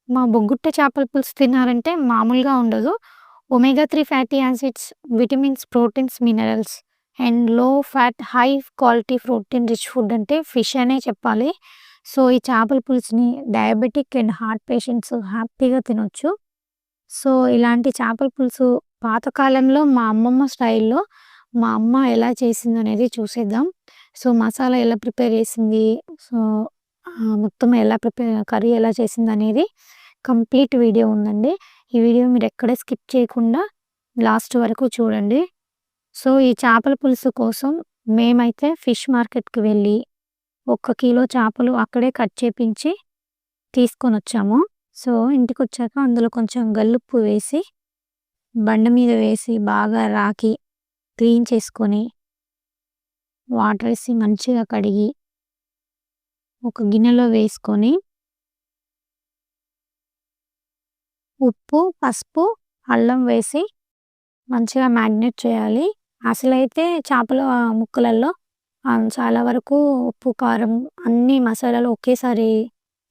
మా బొగ్గుట్ట చేపల పులుసు తిన్నారంటే మామూలుగా ఉండదు. Omega 3 fatty acids, vitamins, proteins, minerals and low fat, high quality protein rich food అంటే ఫిష్ అనే చెప్పాలి. సో, ఈ చేపల పులుసుని డయాబెటిక్ అండ్ హార్ట్ పేషెంట్స్ హ్యాపీగా తినొచ్చు. సో, ఇలాంటి చేపల పులుసు పాతకాలంలో మా అమ్మమ్మ స్టైల్‌లో మా అమ్మ ఎలా చేసిందనేది చూసేద్దాం. సో, మసాలా ఎలా ప్రిపేర్ చేసింది, సో, మొత్తం ఎలా కర్రీ ఎలా చేసిందనేది కంప్లీట్ వీడియో ఉందండి. ఈ వీడియో మీరెక్కడ స్కిప్ చేయకుండా లాస్ట్ వరకు చూడండి. సో, ఈ చేపల పులుసు కోసం మేమైతే ఫిష్ మార్కెట్‌కి వెళ్ళి, 1 కిలో చేపలు అక్కడే కట్ చేపించి తీసుకొనొచ్చాము. సో, ఇంటికొచ్చాక అందులో కొంచెం గల్లుప్పు వేసి, బండ మీద వేసి బాగా రాకి క్లీన్ చేసుకొని, వాటరేసి మంచిగా కడిగి, ఒక గిన్నెలో వేసుకొని, ఉప్పు, పసుపు, అల్లం వేసి మంచిగా మ్యాగ్నేట్ చేయాలి. అసలైతే చేపల ముక్కలలో చాలా వరకు ఉప్పు, కారం అన్నీ మసాలాలు ఒకేసారి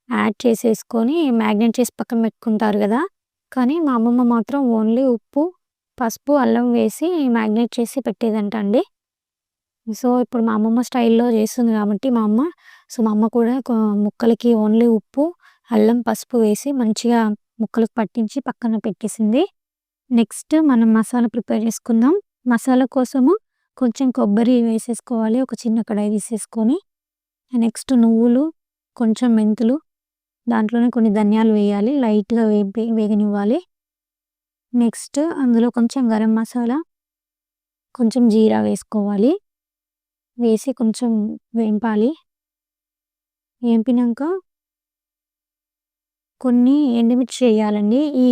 యాడ్ చేసేసుకొని మ్యాగ్నేట్ చేసి పక్కన పెట్టుకుంటారు గదా! కానీ మా అమ్మమ్మ మాత్రం ఓన్లీ ఉప్పు, పసుపు, అల్లం వేసి మ్యాగ్నేట్ చేసి పెట్టేదంట అండి. సో, ఇప్పుడు మా అమ్మమ్మ స్టైల్‌లో చేస్తుంది కాబట్టి మా అమ్మ, సో, మా అమ్మ కూడా ముక్కలకి ఓన్లీ ఉప్పు, అల్లం, పసుపు వేసి మంచిగా ముక్కలకు పట్టించి పక్కన పెట్టేసింది. నెక్స్ట్ మనం మసాలా ప్రిపేర్ చేసుకుందాం. మసాలా కోసము కొంచెం కొబ్బరి వేసేసుకోవాలి. ఒక చిన్న కడాయి తీసేసుకొని, నెక్స్ట్ నువ్వులు, కొంచెం మెంతులు, దాంట్లోనే కొన్ని ధనియాలు వేయాలి. లైట్‌గా వేగనివ్వాలి. నెక్స్ట్ అందులో కొంచెం గరం మసాలా, కొంచెం జీరా వేసుకోవాలి. వేసి కొంచెం వేంపాలి. వేంపినంక కొన్ని ఎండుమిర్చి ఎయ్యాలండి. ఈ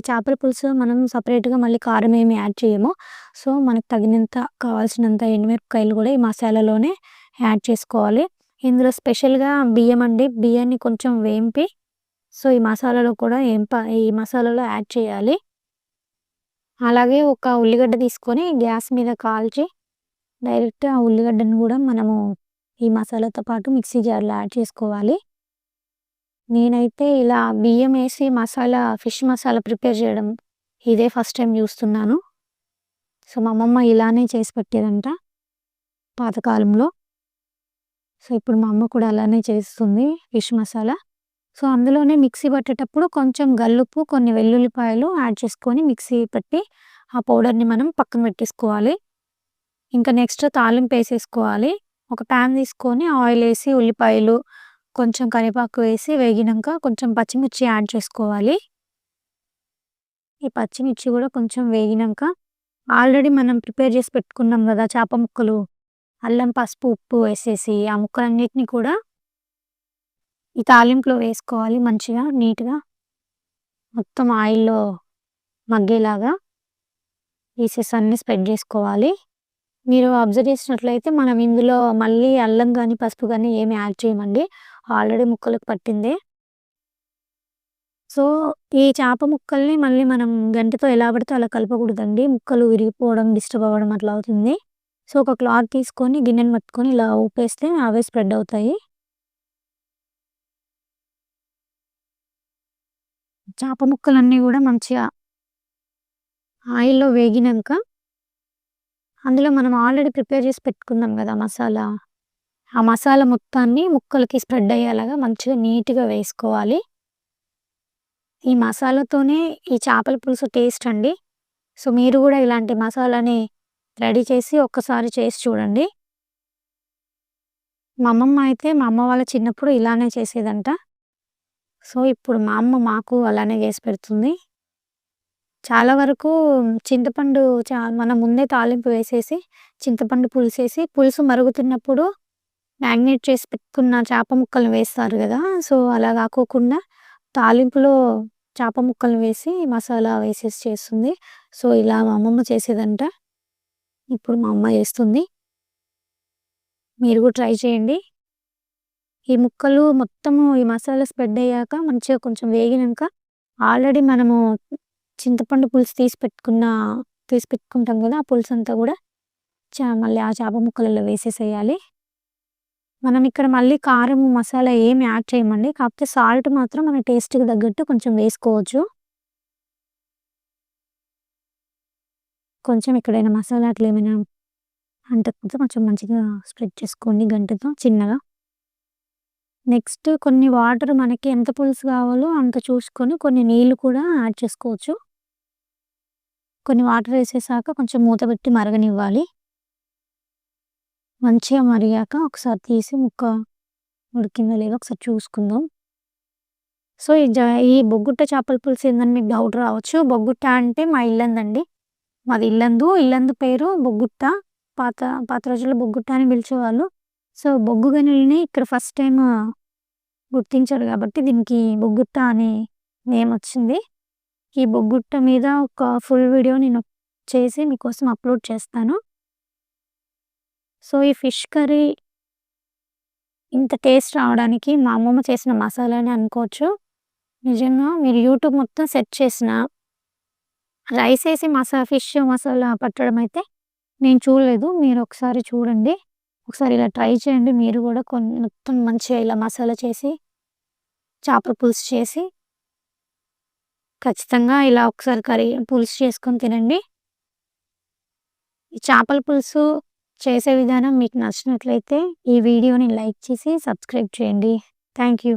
చేపల పులుసు మనం సెపరేట్‌గా మళ్ళీ కారం ఏమి యాడ్ చేయము. సో, మనకు తగినంత కావాల్సినంత ఎండుమిరపకాయలు గూడా ఈ మసాలాలోనే యాడ్ చేసుకోవాలి. ఇందులో స్పెషల్‌గా బియ్యం అండి. బియ్యాన్ని కొంచెం వేంపి, సో, ఈ మసాలాలో కూడా ఈ మసాలాలో యాడ్ చేయాలి. అలాగే ఒక ఉల్లిగడ్డ తీసుకొని గ్యాస్ మీద కాల్చి, డైరెక్ట్ ఆ ఉల్లిగడ్డను గూడా మనము ఈ మసాలాతో పాటు మిక్సీ జార్‌లో యాడ్ చేసుకోవాలి. నేనైతే ఇలా బియ్యమేసి ఫిష్ మసాలా ప్రిపేర్ చేయడం ఇదే ఫస్ట్ టైమ్ జూస్తున్నాను. సో, మా అమ్మమ్మ ఇలానే చేసి పెట్టేదంట పాతకాలంలో. సో, ఇప్పుడు మా అమ్మ కూడా అలానే చేస్తుంది ఫిష్ మసాలా. సో, అందులోనే మిక్సీ పట్టేటప్పుడు కొంచెం గల్లుప్పు, కొన్ని వెల్లుల్లిపాయలు యాడ్ చేసుకొని మిక్సీ పట్టి, ఆ పౌడర్‌ని మనం పక్కన పెట్టేసుకోవాలి. ఇంకా నెక్స్ట్ తాలింపేసేసుకోవాలి. ఒక పాన్ తీసుకొని ఆయిలేసి, ఉల్లిపాయలు, కొంచెం కరివేపాకు వేసి వేగినంక కొంచెం పచ్చిమిర్చి యాడ్ చేసుకోవాలి. ఈ పచ్చిమిర్చి గూడా కొంచెం వేగినంక ఆల్రెడీ మనం ప్రిపేర్ చేసి పెట్టుకున్నాం గదా చేప ముక్కలు, అల్లం, పసుపు, ఉప్పు వేసేసి ఆ ముక్కలన్నిటిని కూడా ఈ తాలింపులో వేసుకోవాలి మంచిగా నీట్‌గా. మొత్తం ఆయిల్‌లో మగ్గేలాగా పీసెస్ అన్నీ స్ప్రెడ్ జేసుకోవాలి. మీరు అబ్జర్వ్ చేసినట్లయితే మనం ఇందులో మళ్ళీ అల్లం గాని, పసుపు గాని ఏమి యాడ్ చేయమండి. ఆల్రెడీ ముక్కలకు పట్టిందే. సో, ఈ చేప ముక్కల్ని మళ్ళీ మనం గంటెతో ఎలా పడితే అలా కలపకూడదండి. ముక్కలు విరిగిపోవడం, డిస్టర్బ్ అవ్వడం అట్లా అవుతుంది. సో, ఒక క్లాత్ తీసుకొని గిన్నెని పట్టుకొని ఇలా ఊపేస్తే అవే స్ప్రెడ్ అవుతాయి. చేప ముక్కలన్నీ గూడా మంచిగా ఆయిల్‌లో వేగినంక, అందులో మనం ఆల్రెడీ ప్రిపేర్ చేసి పెట్టుకున్నాం గదా మసాలా, ఆ మసాలా మొత్తాన్ని ముక్కలకి స్ప్రెడ్ అయ్యేలాగా మంచిగా నీట్‌గా వేసుకోవాలి. ఈ మసాలాతోనే ఈ చేపల పులుసు టేస్ట్ అండి. సో, మీరు గూడా ఇలాంటి మసాలాని రెడీ చేసి ఒక్కసారి చేసి చూడండి. మా అమ్మ వాళ్ళ చిన్నప్పుడు ఇలానే చేసేదంట. సో, ఇప్పుడు మా అమ్మ మాకు అలానే చేసి పెడుతుంది. చాలా వరకు చింతపండు మనం ముందే తాలింపు వేసేసి, చింతపండు పులుసేసి, పులుసు మరుగుతున్నప్పుడు మ్యాగ్నేట్ చేసి పెట్టుకున్న చేప ముక్కలను వేస్తారు గదా! సో, అలా గాకోకుండా తాలింపులో చేప ముక్కలను వేసి, మసాలా వేసేసి చేస్తుంది. సో, ఇలా మా అమ్మమ్మ చేసేదంట. ఇప్పుడు మా అమ్మ చేస్తుంది. మీరు గూడా ట్రై చేయండి. ఈ ముక్కలు మొత్తము ఈ మసాలా స్ప్రెడ్ అయ్యాక మంచిగా కొంచెం వేగినంక ఆల్రెడీ మనము చింతపండు పులుసు తీసి పెట్టుకుంటాం గదా! ఆ పులుసంతా గూడా మళ్ళీ ఆ చేప ముక్కలలో వేసేసేయాలి. మనం ఇక్కడ మళ్ళీ కారం, మసాలా ఏమి యాడ్ చేయమండి. కాకపోతే సాల్ట్ మాత్రం మన టేస్ట్‌కి తగ్గట్టు కొంచెం వేసుకోవచ్చు. కొంచెం ఎక్కడైనా మసాలా అట్లా ఏమైనా అంటకపోతే కొంచెం మంచిగా స్ప్రెడ్ చేసుకోండి గంటెతో చిన్నగా. నెక్స్ట్ కొన్ని వాటర్ మనకి ఎంత పులుసు కావాలో అంత చూసుకొని కొన్ని నీళ్లు కూడా యాడ్ చేసుకోవచ్చు. కొన్ని వాటర్ ఏసేసాక కొంచెం మూత పెట్టి మరగనివ్వాలి. మంచిగా మరిగాక ఒకసారి తీసి ముక్క ఉడికిందో లేదో ఒకసారి చూసుకుందాం. సో, ఈ బొగ్గుట్ట చేపల పులుసు ఏందని మీకు డౌట్ రావచ్చు. బొగ్గుట్ట అంటే మా ఇల్లందండి. మాది ఇల్లందు. ఇల్లందు పేరు బొగ్గుట్ట. పాత పాత రోజుల్లో బొగ్గుట్ట అని పిలిచేవాళ్ళు. సో, బొగ్గు గనులని ఇక్కడ ఫస్ట్ టైమ్ గుర్తించారు కాబట్టి దీనికి బొగ్గుట్ట అనే నేమ్ వచ్చింది. ఈ బొగ్గుట్ట మీద ఒక ఫుల్ వీడియో నేను చేసి మీకోసం అప్లోడ్ చేస్తాను. సో, ఈ ఫిష్ కర్రీ ఇంత టేస్ట్ రావడానికి మా అమ్మమ్మ చేసిన మసాలానే అనుకోవచ్చు. నిజంగా మీరు యూట్యూబ్ మొత్తం సెర్చ్ చేసినా రైస్ ఏసి ఫిష్ మసాలా పట్టడం అయితే నేను చూడలేదు. మీరు ఒకసారి చూడండి. ఒకసారి ఇలా ట్రై చేయండి. మీరు కూడా మొత్తం మంచిగా ఇలా మసాలా చేసి, చేపల పులుసు చేసి ఖచ్చితంగా ఇలా ఒకసారి పులుసు చేసుకొని తినండి. ఈ చేపల పులుసు చేసే విధానం మీకు నచ్చినట్లయితే ఈ వీడియోని లైక్ చేసి సబ్స్క్రైబ్ చేయండి. Thank you.